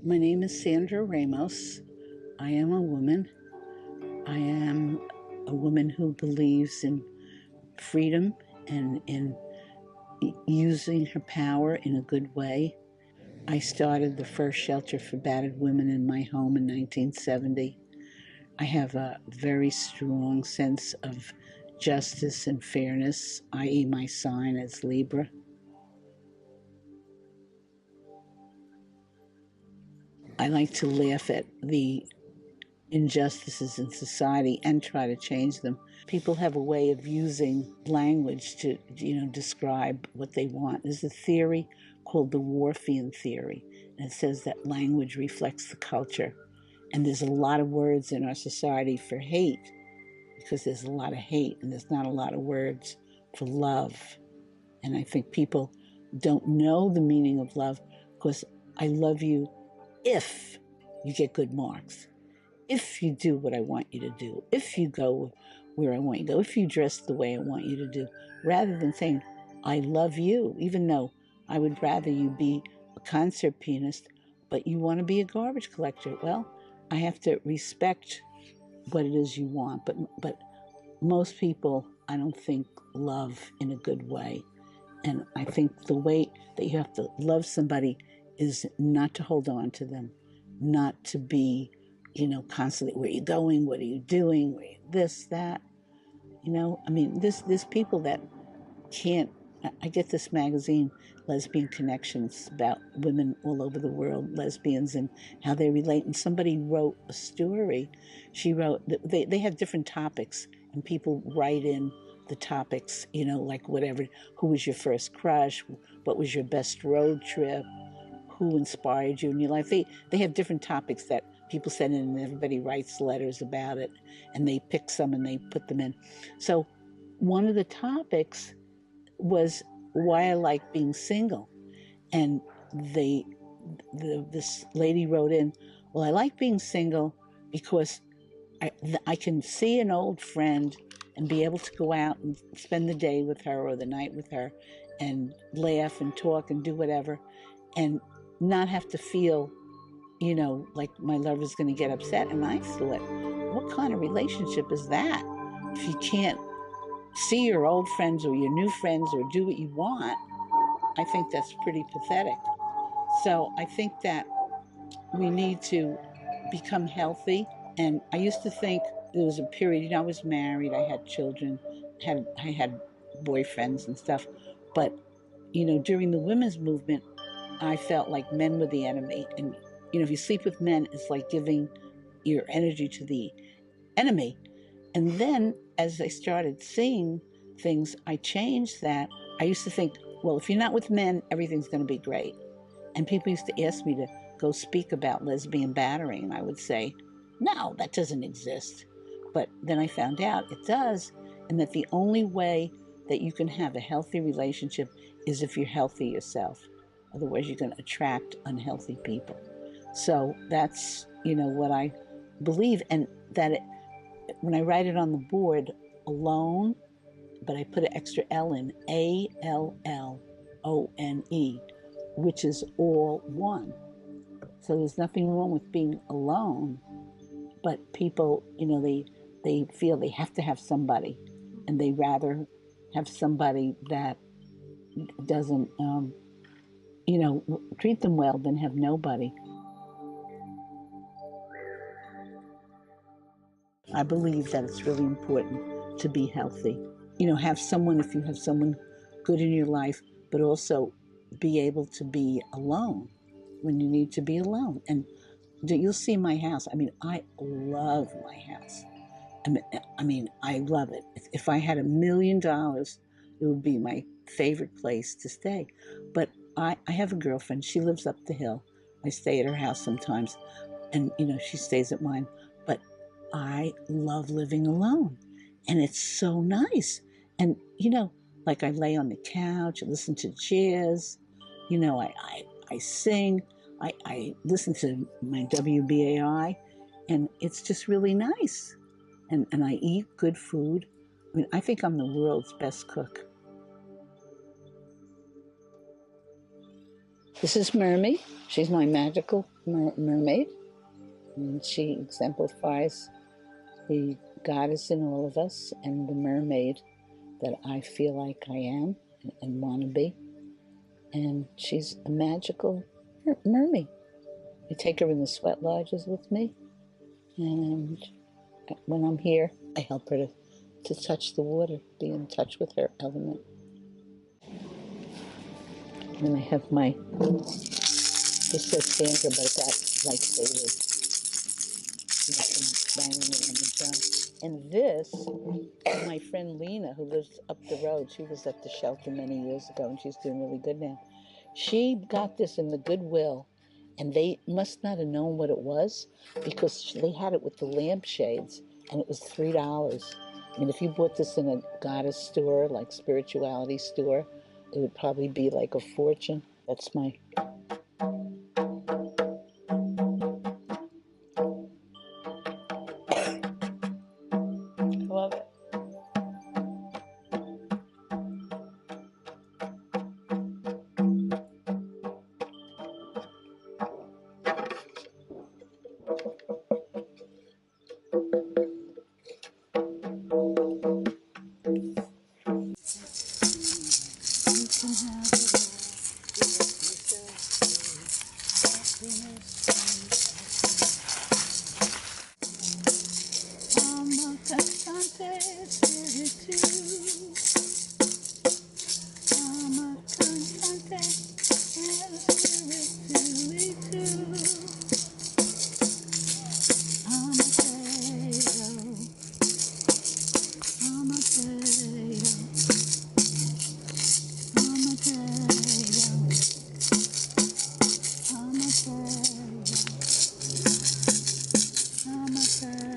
My name is Sandra Ramos. I am a woman. I am a woman who believes in freedom and in using her power in a good way. I started the first shelter for battered women in my home in 1970. I have a very strong sense of justice and fairness, i.e., my sign is Libra. I like to laugh at the injustices in society and try to change them. People have a way of using language to, describe what they want. There's a theory called the Whorfian theory, and it says that language reflects the culture. And there's a lot of words in our society for hate because there's a lot of hate, and there's not a lot of words for love. And I think people don't know the meaning of love because I love you if you get good marks, if you do what I want you to do, if you go where I want you to go, if you dress the way I want you to do, rather than saying, I love you, even though I would rather you be a concert pianist, but you want to be a garbage collector. Well, I have to respect what it is you want, but most people, I don't think, love in a good way. And I think the way that you have to love somebody is not to hold on to them, not to be, constantly, where are you going? What are you doing? This, that. There's people that can't. I get this magazine, Lesbian Connections, about women all over the world, lesbians, and how they relate. And somebody wrote a story. She wrote, they have different topics, and people write in the topics, like whatever. Who was your first crush? What was your best road trip? Who inspired you in your life? They have different topics that people send in, and everybody writes letters about it, and they pick some and they put them in. So one of the topics was why I like being single. And this lady wrote in, well, I like being single because I can see an old friend and be able to go out and spend the day with her or the night with her and laugh and talk and do whatever and not have to feel, like my lover's going to get upset. And I thought, what kind of relationship is that? If you can't see your old friends or your new friends or do what you want, I think that's pretty pathetic. So I think that we need to become healthy. And I used to think there was a period, I was married, I had children, I had boyfriends and stuff. But, during the women's movement, I felt like men were the enemy. And, if you sleep with men, it's like giving your energy to the enemy. And then as I started seeing things, I changed that. I used to think, well, if you're not with men, everything's going to be great. And people used to ask me to go speak about lesbian battering. And I would say, no, that doesn't exist. But then I found out it does. And that the only way that you can have a healthy relationship is if you're healthy yourself. Otherwise, you're going to attract unhealthy people. So that's, what I believe. And that when I write it on the board, alone, but I put an extra L in, ALLONE, which is all one. So there's nothing wrong with being alone, but people, they feel they have to have somebody, and they rather have somebody that doesn't, treat them well than have nobody. I believe that it's really important to be healthy. Have someone, if you have someone good in your life, but also be able to be alone when you need to be alone. And you'll see my house. I love my house. I love it. If I had $1,000,000, it would be my favorite place to stay. But I have a girlfriend. She lives up the hill. I stay at her house sometimes, and she stays at mine. But I love living alone, and it's so nice. And like I lay on the couch, I listen to jazz. I sing. I listen to my WBAI, and it's just really nice. And I eat good food. I think I'm the world's best cook. This is Mermaid. She's my magical mermaid. And she exemplifies the goddess in all of us and the mermaid that I feel like I am and want to be. And she's a magical mermaid. I take her in the sweat lodges with me. And when I'm here, I help her to touch the water, be in touch with her element. And I have my, this says Sandra, but it got like faded. Banging it on the drum. And this, my friend Lena, who lives up the road, she was at the shelter many years ago, and she's doing really good now. She got this in the Goodwill, and they must not have known what it was, because they had it with the lampshades, and it was $3. I mean, if you bought this in a goddess store, like spirituality store, it would probably be like a fortune. That's my... I love it. I'm a